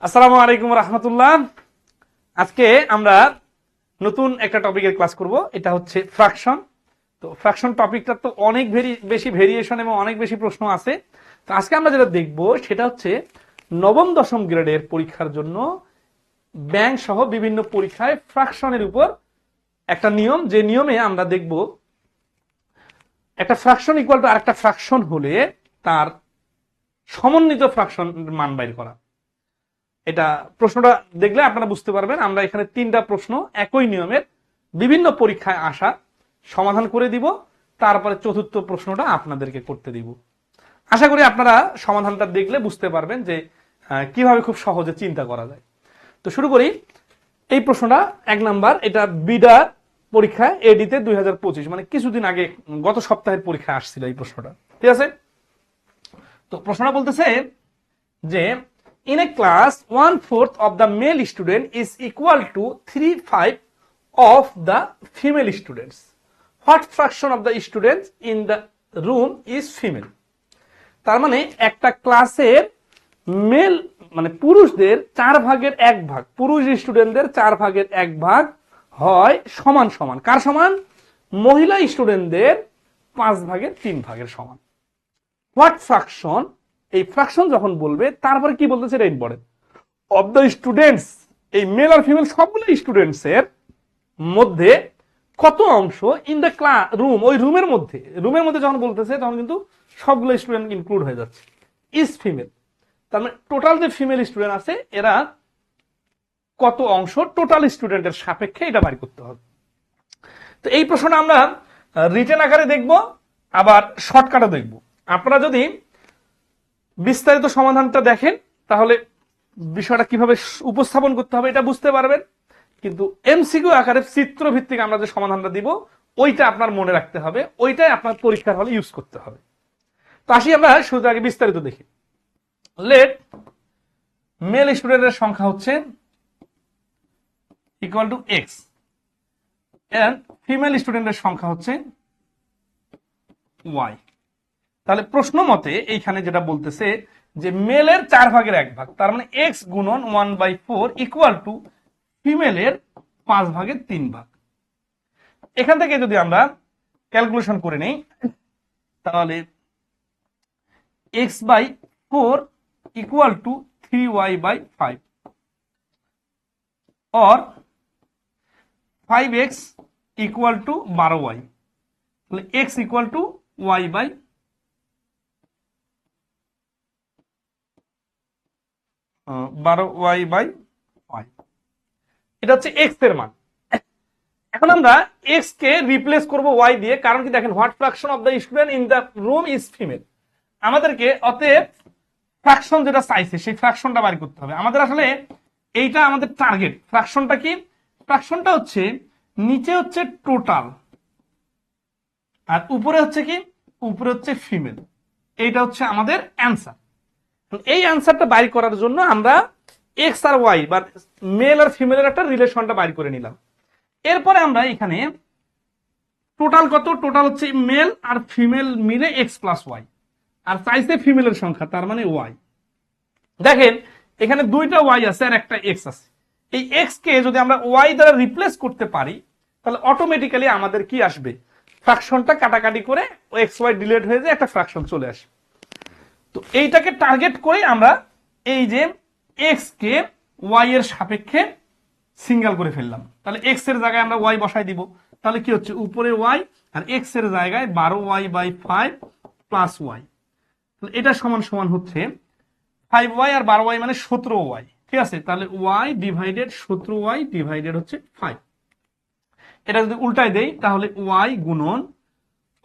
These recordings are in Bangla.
আসসালামু আলাইকুম রহমতুল্লাহ। আজকে আমরা নতুন একটা টপিকের ক্লাস করব। এটা হচ্ছে ফ্র্যাকশন। তো ফ্র্যাকশন টপিকটা তো অনেক বেশি ভেরিয়েশন এবং অনেক বেশি প্রশ্ন আছে। তো আজকে আমরা যেটা দেখব সেটা হচ্ছে নবম দশম গ্রেডের পরীক্ষার জন্য ব্যাংক সহ বিভিন্ন পরীক্ষায় ফ্র্যাকশনের উপর একটা নিয়ম, যে নিয়মে আমরা দেখব একটা ফ্র্যাকশন ইকুয়াল টু আরেকটা ফ্র্যাকশন হলে তার সমন্বিত ফ্র্যাকশন মান বাইর করা। এটা প্রশ্নটা দেখলে আপনারা বুঝতে পারবেন। আমরা এখানে তিনটা প্রশ্ন একই নিয়মের বিভিন্ন পরীক্ষায় আসা সমাধান করে দিব, তারপরে চতুর্থ প্রশ্নটা আপনাদেরকে করতে দিব। আশা করি আপনারা সমাধানটা দেখলে বুঝতে পারবেন যে কিভাবে খুব সহজে চিন্তা করা যায়। তো শুরু করি। এই প্রশ্নটা 1 নাম্বার, এটা বিডা পরীক্ষায় এডিতে 2025, মানে কিছুদিন আগে গত সপ্তাহের পরীক্ষায় আসছিল এই প্রশ্নটা। ঠিক আছে, তো প্রশ্নটা বলতেছে যে in a class 1/4 of the male student is equal to 3/5 of the female students. What fraction of the students in the room is female? তার মানে একটা ক্লাসের মেল মানে পুরুষদের 4/1 পুরুষ স্টুডেন্টদের 4/1 হয় সমান সমান কার সমান? মহিলা স্টুডেন্টদের 5/3 সমান। হোয়াট ফ্র্যাকশন, এই ফ্র্যাকশন যখন বলবে তারপরে কি বলতেছে এটা ইম্পর্টেন্ট, অফ দ্য স্টুডেন্টস, এই মেল আর ফিমেল সবগুলো স্টুডেন্টস এর মধ্যে কত অংশ ইন দ্য ক্লাস রুম, ওই রুমের মধ্যে যখন বলতেছে তখন কিন্তু সবগুলো স্টুডেন্ট ইনক্লুড হয়ে যাচ্ছে, ইজ ফিমেল। তার মানে টোটাল যে ফিমেল স্টুডেন্ট আছে এরা কত অংশ টোটাল স্টুডেন্টের সাপেক্ষে এটা বাড়ি করতে হবে। তো এই প্রশ্নটা আমরা রিটেন আকারে দেখব, আবার শর্টকাটে দেখব। আপনারা যদি বিস্তারিত সমাধানটা দেখেন তাহলে বিষয়টা কিভাবে উপস্থাপন করতে হবে এটা বুঝতে পারবেন, কিন্তু এমসিকিউ আকারে চিত্র ভিত্তিক আমরা যে সমাধানটা দিব ওইটা আপনার মনে রাখতে হবে, ওইটাই আপনার পরীক্ষার হলে ইউজ করতে হবে। তো আসি আমরা শুরুতে আগে বিস্তারিত দেখি। লেট মেল স্টুডেন্টের সংখ্যা হচ্ছে equal to x and female স্টুডেন্টের সংখ্যা হচ্ছে y। তাহলে প্রশ্ন মতে এইখানে যেটা বলতেছে যে মেলের 4/1, তার মানে x গুণন 1/4 ইকুয়াল টু ফিমেলের 5/3। এখান থেকে যদি আমরা ক্যালকুলেশন করে নেই তাহলে x/4 ইকুয়াল টু 3y/5 और 5x ইকুয়াল টু 12y। তাহলে x ইকুয়াল টু y/12y। এটা হচ্ছে x এর মান। এখন আমরা x কে রিপ্লেস করব y দিয়ে, কারণ কি দেখেন what fraction of the student in the room is female. আমাদেরকে অতএব ফ্র্যাকশন যেটা চাইছে সেই ফ্র্যাকশনটা বাড়ি করতে হবে। আমাদের আসলে এইটা আমাদের টার্গেট। ফ্র্যাকশনটা কি? ফ্র্যাকশনটা হচ্ছে নিচে হচ্ছে টোটাল আর উপরে হচ্ছে কি? উপরে হচ্ছে ফিমেল। এইটা হচ্ছে আমাদের অ্যান্সার। এই অ্যান্সারটা বাইর করার জন্য আমরা এক্স আর ওয়াই বা মেল আর ফিমেলের একটা রিলেশনটা বাইর করে নিলাম। এরপরে আমরা এখানে টোটাল কত? টোটাল হচ্ছে মেল আর ফিমেল মিলে এক্স প্লাস ওয়াই, আর চাইছে ফিমেলের সংখ্যা তার মানে ওয়াই। দেখেন এখানে দুইটা ওয়াই আছে আর একটা এক্স আছে। এই এক্স কে যদি আমরা ওয়াই দ্বারা রিপ্লেস করতে পারি তাহলে অটোমেটিক্যালি আমাদের কি আসবে? ফ্র্যাকশনটা কাটাকাটি করে এক্স ওয়াই ডিলিট হয়ে যায়, একটা ফ্র্যাকশন চলে আসে। তো এইটাকে টার্গেট করে আমরা এই যে এক্স কে ওয়াই এর সাপেক্ষে সিঙ্গেল করে ফেললাম। তাহলে এক্স এর জায়গায় আমরা ওয়াই বসাই দিব। তাহলে কি হচ্ছে? উপরে ওয়াই আর এক্স এর জায়গায় 12y/5 প্লাস ওয়াই। এটা সমান সমান হচ্ছে 5y আর 12y মানে 17y। ঠিক আছে, তাহলে y ডিভাইডেড 17y ডিভাইডেড হচ্ছে 5। এটা যদি উল্টাই দেই তাহলে y গুণন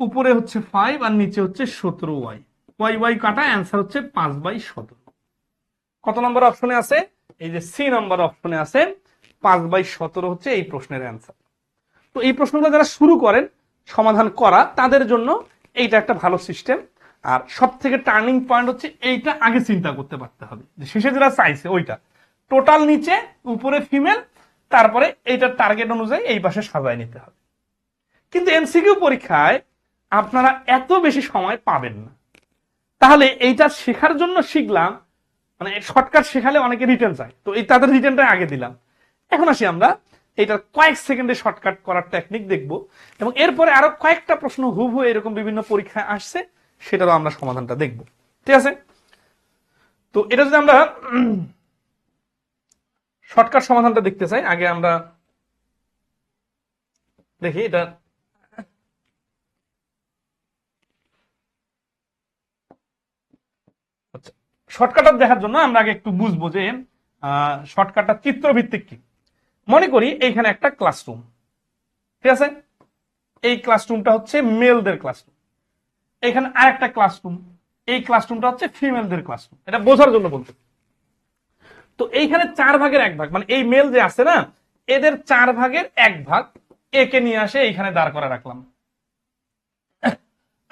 উপরে হচ্ছে 5 আর নিচে হচ্ছে 17y। y কাটা, অ্যান্সার হচ্ছে 5/17। কত নম্বর অপশনে আছে? এই যে সি নম্বর অপশনে আছে 5/17 হচ্ছে এই প্রশ্নের অ্যান্সার। তো এই প্রশ্নগুলো যারা শুরু করেন সমাধান করা তাদের জন্য এইটা একটা ভালো সিস্টেম। আর সব থেকে টার্নিং পয়েন্ট হচ্ছে এইটা আগে চিন্তা করতে পারতে হবে যে শেষে যেটা চাইছে ওইটা টোটাল নিচে উপরে ফিমেল, তারপরে এইটার টার্গেট অনুযায়ী এই পাশে সাজায় নিতে হবে। কিন্তু এমসিকিউ পরীক্ষায় আপনারা এত বেশি সময় পাবেন না। তাহলে এইটা শেখার জন্য শিখলাম মানে শর্টকাট শেখালে অনেকে রিটেন চায়, তো এই তাদের রিটেনটা আগে দিলাম। এখন আসি আমরা এটা কয়েক সেকেন্ডে শর্টকাট করার টেকনিক দেখব, এবং এরপরে আরো কয়েকটা প্রশ্ন হুবহু এরকম বিভিন্ন পরীক্ষায় আসছে, সেটারও আমরা সমাধানটা দেখব। ঠিক আছে, তো এটা যদি আমরা শর্টকাট সমাধানটা দেখতে চাই, আগে আমরা দেখি এটা। আচ্ছা, শর্টকাটটা দেখার জন্য আমরা আগে একটু বুঝবো যে শর্টকাটটা চিত্রভিত্তিক কি। মনে করি এইখানে একটা ক্লাসরুম, ঠিক আছে, এই ক্লাসরুমটা হচ্ছে মেলদের ক্লাসরুম, এখানে আরেকটা ক্লাসরুম, এই ক্লাসরুমটা হচ্ছে ফিমেলদের ক্লাসরুম, এটা বোঝার জন্য বলতে। তো এইখানে 4/1 মানে এই মেল যে আছে না, এদের 4/1 একে নিয়ে আসে এইখানে দাঁড় করে রাখলাম,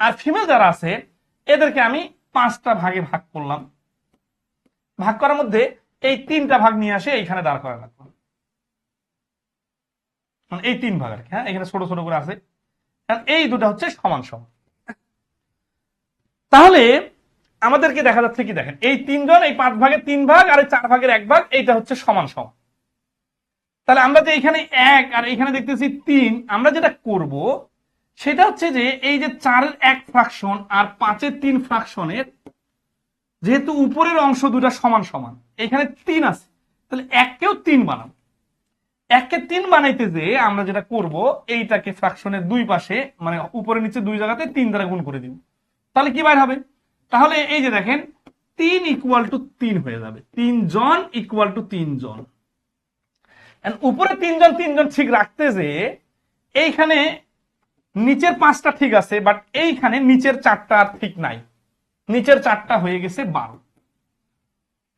আর ফিমেল যারা আছে এদেরকে আমি 5টা ভাগে ভাগ করলাম, ভাগ করার মধ্যে এই 3টা ভাগ নিয়ে আসে এইখানে দাঁড় করে রাখলাম, মানে এই 3 ভাগ আর কি। হ্যাঁ, এখানে ছোট ছোট করে আছে, এই দুটা হচ্ছে সমান সমান। তাহলে আমাদেরকে দেখা যাচ্ছে কি, দেখেন এই 3 জন, এই 5/3 আর এই 4/1 এইটা হচ্ছে সমান সমান। তাহলে আমরা যে এখানে 1 আর এখানে দেখতেছি 3, আমরা যেটা করব সেটা হচ্ছে যে এই যে 4-এর 1 ফ্র্যাকশন আর 5-এর 3 ফ্র্যাকশনের, যেহেতু উপরের অংশ দুটা সমান সমান, এখানে 3 আছে, তাহলে 1কেও 3 বানাবো। 1কে 3 বানাইতে যে আমরা যেটা করব, এইটাকে ফ্র্যাকশনের দুই পাশে মানে উপরে নিচে দুই জায়গাতে 3 দ্বারা গুণ করে দিব, তাহলে কি বাইর হবে? তাহলে এই যে দেখেন 3 = 3 হয়ে যাবে, 3 জন = 3 জন। উপরে 3 জন 3 জন ঠিক রাখতে যে এইখানে নিচের 5টা ঠিক আছে, বাট এইখানে নিচের 4টা আর ঠিক নাই, নিচের 4টা হয়ে গেছে 12।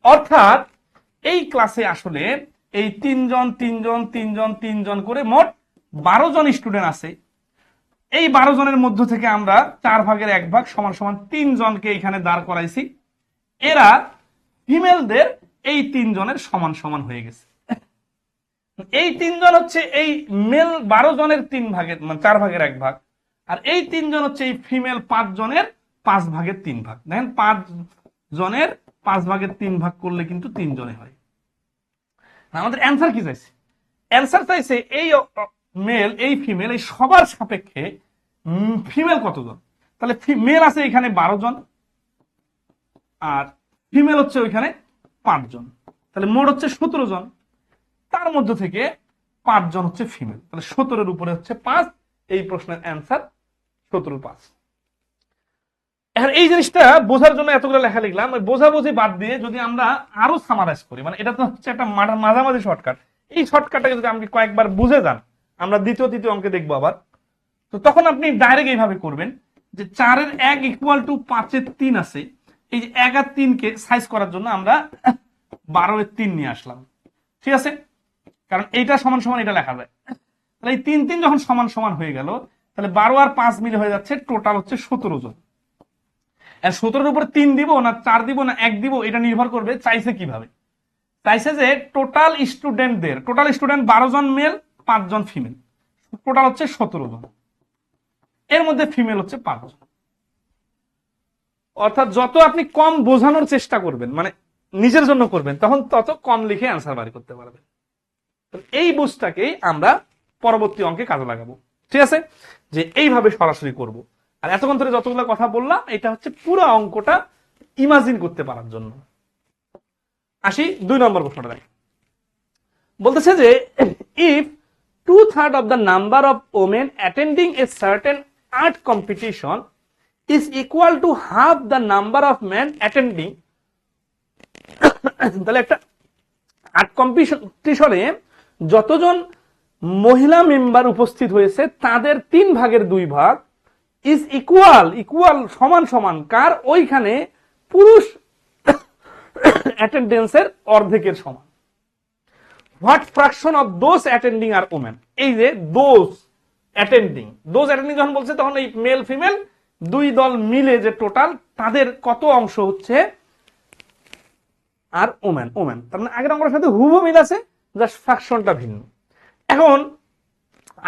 অর্থাৎ এই ক্লাসে আসলে এই 3 জন 3 জন 3 জন 3 জন করে মোট 12 জন স্টুডেন্ট আছে। এই 12 জনের মধ্য থেকে আমরা 4/1 সমান সমান 3 জনকে এখানে দাঁড় করাইছি, এরা ফিমেলদের এই 3 জনের সমান সমান হয়ে গেছে। এই 3 জন হচ্ছে এই মেল 12 জনের 3 ভাগের মানে 4/1, আর এই 3 জন হচ্ছে এই ফিমেল 5 জনের 5/3। দেখেন 5 জনের 5/3 করলে কিন্তু 3 জনে হয়। আমাদের অ্যান্সার কি চাইছে? অ্যান্সার চাইছে এই মেল এই ফিমেল এই সবার সাপেক্ষে ফিমেল কতজন। তাহলে মেল আছে এখানে 12 জন, আর ফিমেল হচ্ছে ওইখানে 5 জন, তাহলে মোট হচ্ছে 17 জন। তার মধ্য থেকে 5 জন হচ্ছে ফিমেল, তাহলে 17-এর উপরে হচ্ছে 5। এই প্রশ্নের অ্যান্সার 17/5। এখন এই জিনিসটা বোঝার জন্য এতগুলো লেখা লিখলাম, বোঝাবুঝি বাদ দিয়ে যদি আমরা আরো সামারাইজ করি, মানে এটা তো হচ্ছে একটা মাঝামাঝি শর্টকাট, এই শর্টকাটটাকে যদি আপনি কয়েকবার বুঝে যান, আমরা দ্বিতীয় তৃতীয় অঙ্কে দেখবো আবার, তো তখন আপনি ডাইরেক্ট এইভাবে করবেন যে 4-এর 1 = 5-এর 3 আছে, এই যে 1 আর 3কে সাইজ করার জন্য আমরা 12-এর 3 নিয়ে আসলাম, ঠিক আছে, কারণ এইটা সমান সমান এটা লেখা যায়। তাহলে এই 3 3 যখন সমান সমান হয়ে গেল, তাহলে 12 আর 5 মিলে হয়ে যাচ্ছে টোটাল হচ্ছে 17 জন। আর 17-এর উপরে 3 দিব না 4 দিব না 1 দিব, এটা নির্ভর করবে চাইছে কিভাবে। চাইছে যে টোটাল স্টুডেন্টদের, টোটাল স্টুডেন্ট 12 জন মেল 5 জন ফিমেল, টোটাল হচ্ছে 17 জন, এর মধ্যে ফিমেল হচ্ছে 5 জন। অর্থাৎ যত আপনি কম বোঝানোর চেষ্টা করবেন, মানে নিজের জন্য করবেন, তখন তত কম লিখে অ্যান্সার বাড়ি করতে পারবেন। এই বুঝটাকেই আমরা পরবর্তী অঙ্কে কাজে লাগাবো, ঠিক আছে, যে এইভাবে সরাসরি করব। আর এতক্ষণ ধরে যতগুলো কথা বললাম, এটা হচ্ছে পুরো অঙ্কটা ইমাজিন করতে পারার জন্য। আসি 2 নম্বর প্রশ্নটা। বলতেছে যে if 2/3 of the number of women attending a certain art competition is equal to half the number of men attending, তাহলে একটা আর্ট কম্পিটিশনে যতজন মহিলা মেম্বার উপস্থিত হয়েছে তাদের 3/2 ইজ ইকুয়াল সমান সমান কার? ওইখানে পুরুষ অ্যাটেন্ডেন্সের অর্ধেকের সমান। What fraction of those attending are women, এই যে দোজ অ্যাটেন্ডিং যখন বলছে, তখন এই মেল ফিমেল দুই দল মিলে যে টোটাল তাদের কত অংশ হচ্ছে আর ওমেন তার মানে আগের অঙ্কের সাথে হুবহু মিল আছে, জাস্ট ফ্র্যাকশনটা ভিন্ন। এখন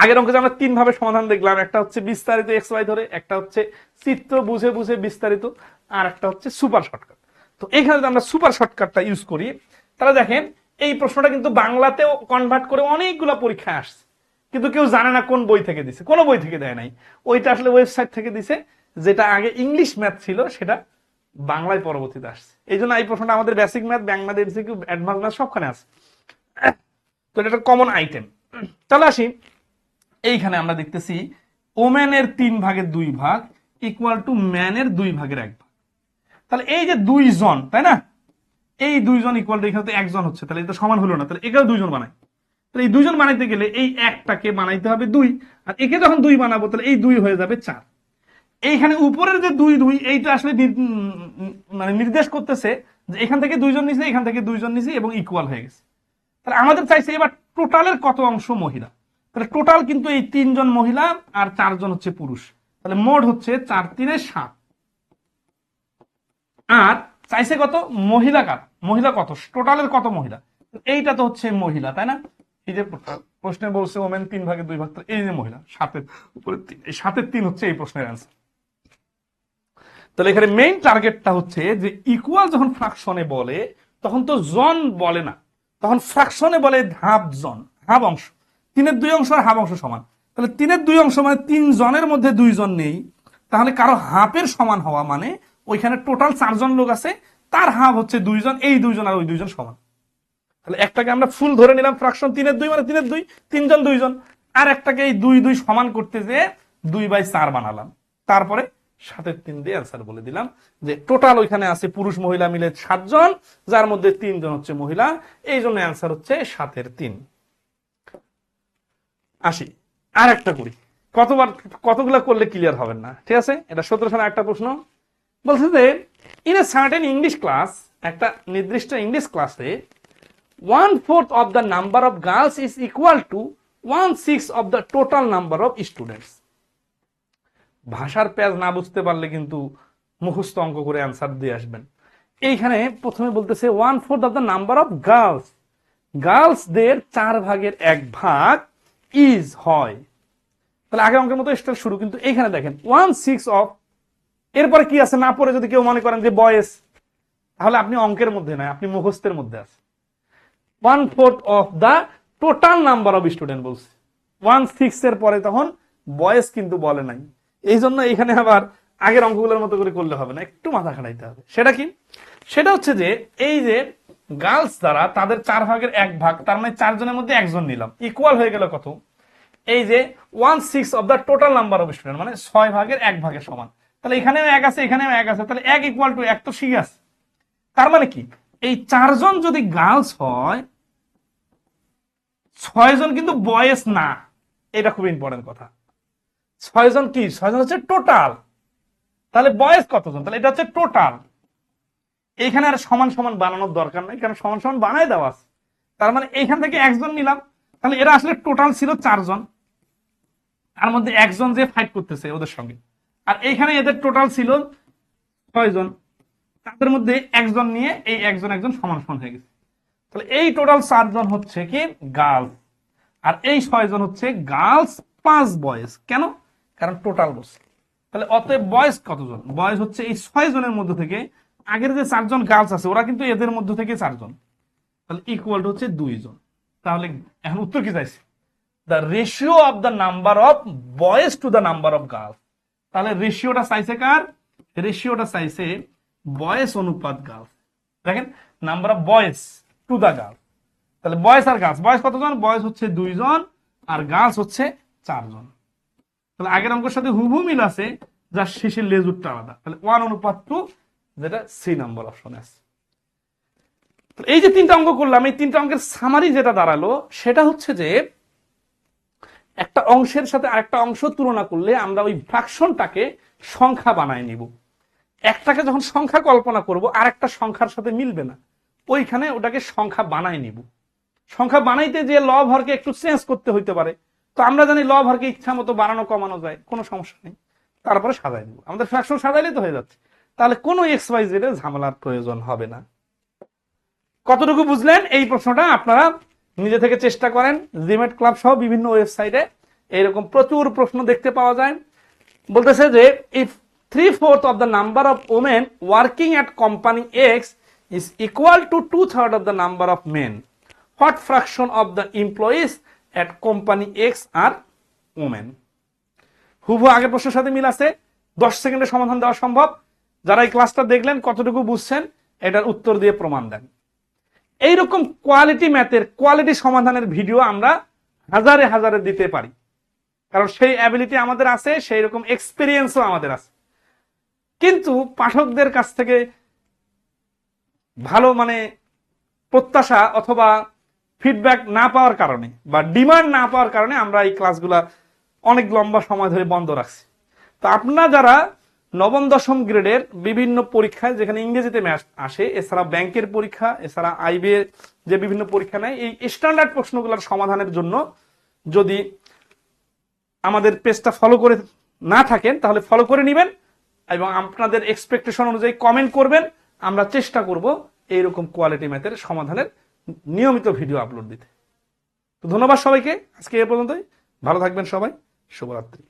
আগের অঙ্কে আমরা 3 ভাবে সমাধান দেখলাম, একটা হচ্ছে বিস্তারিত XY ধরে, একটা হচ্ছে চিত্র বুঝে বুঝে বিস্তারিত, আর একটা হচ্ছে সুপার শর্টকাট। তো এইখানে যদি আমরা সুপার শর্টকাটটা ইউজ করি, তাহলে দেখেন এই প্রশ্নটা কিন্তু বাংলাতেও কনভার্ট করে অনেকগুলো পরীক্ষায় আসছে, কিন্তু কেউ জানে না কোন বই থেকে দিছে, কোনো বই থেকে দেয় নাই, ওইটা আসলে ওয়েবসাইট থেকে দিছে, যেটা আগে ইংলিশ ম্যাথ ছিল সেটা বাংলায় পরবর্তীতে আসছে। এই জন্য এই প্রশ্নটা আমাদের basic math, Bangla MCQ, advance math সবখানে আছে। তো এটা একটা কমন আইটেম। চলে আসি, এইখানে আমরা দেখতেছি ওম্যানের 3 ভাগের 2 ভাগ ইকুয়াল টু ম্যানের 2 ভাগের 1 ভাগ। তাহলে এই যে 2 জন, তাই না, এই 2 জন ইকুয়াল টু এখানে তো 1 জন হচ্ছে, তাহলে এটা সমান হলো না, তাহলে একেও 2 জন বানাই। তাহলে এই 2 জন বানাইতে গেলে এই একটাকে বানাইতে হবে 2, আর একে যখন 2 বানাবো তাহলে এই 2 হয়ে যাবে 4। এইখানে উপরের যে 2 2 এইটা আসলে মানে নির্দেশ করতেছে যে এখান থেকে 2 জন নিছে, এখান থেকে 2 জন নিছে এবং ইকুয়াল হয়ে গেছে। তাহলে আমাদের চাইছে এবার টোটালের কত অংশ মহিলা। তাহলে টোটাল কিন্তু এই 3 জন মহিলা আর 4 জন হচ্ছে পুরুষ, তাহলে মোট হচ্ছে 4 3 7। আর চাইছে কত মহিলা, কার মহিলা কত, টোটালের কত মহিলা, এইটা তো হচ্ছে মহিলা, তাই না। এই যে প্রশ্নে বলছে ওমেন 3 ভাগের 2 ভাগ, এই যে মহিলা 7-এর উপরে 3, এই 7-এর 3 হচ্ছে এই প্রশ্নের অ্যান্সার। তাহলে এখানে মেইন টার্গেটটা হচ্ছে যে ইকুয়াল যখন ফ্রাকশনে বলে তখন তো জন বলে না, তখন ফ্রাকশনে বলে হাফ জন, হাফ অংশ। 3-এর 2 অংশ আর হাফ অংশ সমান, তাহলে 3-এর 2 অংশ মানে 3 জনের মধ্যে 2 জন নেই, তাহলে কারো হাফের সমান হওয়া মানে ওইখানে টোটাল 4 জন লোক আছে, তার হাফ হচ্ছে 2 জন, এই 2 জন আর ওই 2 জন সমান। তাহলে একটাকে আমরা ফুল ধরে নিলাম ফ্রাকশন 3-এর 2 মানে 3-এর 2, 3 জন 2 জন, আর একটাকে এই 2 2 সমান করতে যে 2/4 বানালাম, তারপরে 7-এর 3 দিয়ে অ্যান্সার বলে দিলাম যে টোটাল ওইখানে আছে পুরুষ মহিলা মিলে 7 জন, যার মধ্যে 3 জন হচ্ছে মহিলা, এই জন্য অ্যান্সার হচ্ছে 7-এর 3। আসি আর একটা করি, কতগুলা করলে ক্লিয়ার হবেন না, ঠিক আছে। এটা 17 সালে একটা প্রশ্ন বলছে যে in a certain English class, একটা নির্দিষ্ট ইংলিশ ক্লাসে 1/4 of the number of girls is equal to 1/6 of the total number of students। ভাষার পেজ না বুঝতে পারলে কিন্তু মুখস্থ অঙ্ক করে অ্যান্সার দিয়ে আসবেন। এইখানে প্রথমে বলতেছে 1/4 of the number of girls, গার্লসদের 4 ভাগের 1 ভাগ ইজ হয়, তাহলে আগের অঙ্কের মতো স্টার শুরু, কিন্তু এইখানে দেখেন 1/6 of, এরপরে কি আছে না পড়ে যদি কেউ মনে করেন যে বয়েস, তাহলে আপনি অঙ্কের মধ্যে নয়, আপনি মুখস্থের মধ্যে আছে। 1/4 of the total number of student বলছে, 1/6 এর পরে তখন বয়েস কিন্তু বলে নাই, এই জন্য এখানে আবার আগের অঙ্কগুলোর মতো করে করলে হবে না, একটু মাথা খাটাইতে হবে। সেটা কি, সেটা হচ্ছে যে এই যে গার্লস দ্বারা তাদের 4 ভাগের 1 ভাগ, তার মানে 4 জনের মধ্যে 1 জন নিলাম, ইকুয়াল হয়ে গেল কত, এই যে 1/6 of the total number of student মানে 6 ভাগের 1 ভাগের সমান। তাহলে এখানেও 1 আছে, এখানেও 1 আছে, তাহলে 1 ইকুয়াল টু 1 তো শিখে আছে। তার মানে কি, এই 4 জন যদি গার্লস হয়, 6 জন কিন্তু বয়েস না, এটা খুব ইম্পর্টেন্ট কথা। 6 জন কি, 6 জন হচ্ছে টোটাল, তাহলে বয়েস কতজন, তাহলে এটা হচ্ছে টোটাল। এইখানে আর সমান সমান বানানোর দরকার নাই, কারণ সমান সমান বানাই দেওয়া আছে। তার মানে এইখান থেকে 1 জন নিলাম, তাহলে এরা আসলে টোটাল ছিল 4 জন, তার মধ্যে 1 জন যে ফাইট করতেছে ওদের সঙ্গে, আর এইখানে এদের টোটাল ছিল 6 জন, তাদের মধ্যে 1 জন নিয়ে এই 1 জন সমান সমান হয়ে গেছে। তাহলে এই টোটাল 4 জন হচ্ছে কি গার্লস, আর এই 6 জন হচ্ছে গার্লস 5 বয়েজ। কেন, কারণ টোটাল বলছে। তাহলে অতএব বয়েজ কতজন, বয়েজ হচ্ছে এই 6 জনের মধ্যে থেকে আগের যে 4 জন গার্লস আছে ওরা কিন্তু এদের মধ্যে থেকে 4 জন, তাহলে ইকুয়াল টু হচ্ছে 2 জন। তাহলে এখন উত্তর কি চাইছে, the ratio of the number of boys to the number of girls. তাহলে রেশিওটা চাইছে কার, রেশিওটা চাইছে বয়েজ অনুপাত গার্লস। দেখেন number of boys to the girls, তাহলে বয়েজ আর গার্লস, বয়েজ কতজন, বয়েজ হচ্ছে 2 জন আর গার্লস হচ্ছে 4 জন। তাহলে আগের অঙ্কের সাথে হুবহু মিল আছে, যার শেষের লেজুরটা আলাদা, তাহলে 1:2, যেটা সি নাম্বার অপশনে আছে। এই যে 3টা অঙ্ক করলাম, এই 3টা অঙ্কের সামারি যেটা দাঁড়ালো সেটা হচ্ছে যে একটা অংশের সাথে আরেকটা অংশ তুলনা করলে আমরা ওই ফ্র্যাকশনটাকে সংখ্যা বানায় নিব। একটাকে যখন সংখ্যা কল্পনা করব আর একটা সংখ্যার সাথে মিলবে না, ওইখানে ওটাকে সংখ্যা বানায় নিব। সংখ্যা বানাইতে যে লব হরকে একটু চেঞ্জ করতে হইতে পারে, তো আমরা জানি লব হরকে ইচ্ছা মতো বাড়ানো কমানো যায়, কোনো সমস্যা নেই, তারপরে সাজাই দিব, আমাদের ফ্র্যাকশন সাজাইলে তো হয়ে যাচ্ছে, তাহলে কোনো XYZ এর ঝামেলার প্রয়োজন হবে না। কতটুকু বুঝলেন এই প্রশ্নটা আপনারা নিজে থেকে চেষ্টা করেন, জিমেট ক্লাব সহ বিভিন্ন ওয়েবসাইটে এইরকম প্রচুর প্রশ্ন দেখতে পাওয়া যায়। বলতেছে যে if 3/4 of the number of women working at company X is equal to 2/3 of the number of men. What fraction of the employees at company X are women? হুবহু আগের প্রশ্নের সাথে মিল আছে। 10 সেকেন্ডে সমাধান দেওয়া সম্ভব। যারা এই ক্লাসটা দেখলেন কতটুকু বুঝছেন এটার উত্তর দিয়ে প্রমাণ দেন। এইরকম কোয়ালিটি ম্যাথের কোয়ালিটি সমাধানের ভিডিও আমরা হাজারে হাজারে দিতে পারি, কারণ সেই অ্যাবিলিটি আমাদের আছে, সেই রকম এক্সপিরিয়েন্সও আমাদের আছে। কিন্তু পাঠকদের কাছ থেকে ভালো প্রত্যাশা অথবা ফিডব্যাক না পাওয়ার কারণে বা ডিমান্ড না পাওয়ার কারণে আমরা এই ক্লাসগুলা অনেক লম্বা সময় ধরে বন্ধ রাখছি। তো আপনারা যারা নবম দশম গ্রেডের বিভিন্ন পরীক্ষায় যেখানে ইংরেজিতে ম্যাথ আসে, এছাড়া ব্যাংকের পরীক্ষা, এছাড়া আইবিএ যে বিভিন্ন পরীক্ষা নেয়, এই স্ট্যান্ডার্ড প্রশ্নগুলোর সমাধানের জন্য যদি আমাদের পেজটা ফলো করে না থাকেন তাহলে ফলো করে নেবেন এবং আপনাদের এক্সপেকটেশন অনুযায়ী কমেন্ট করবেন। আমরা চেষ্টা করব এইরকম কোয়ালিটি ম্যাথের সমাধানের নিয়মিত ভিডিও আপলোড দিতে। তো ধন্যবাদ সবাইকে, আজকে এ পর্যন্তই। ভালো থাকবেন সবাই, শুভরাত্রি।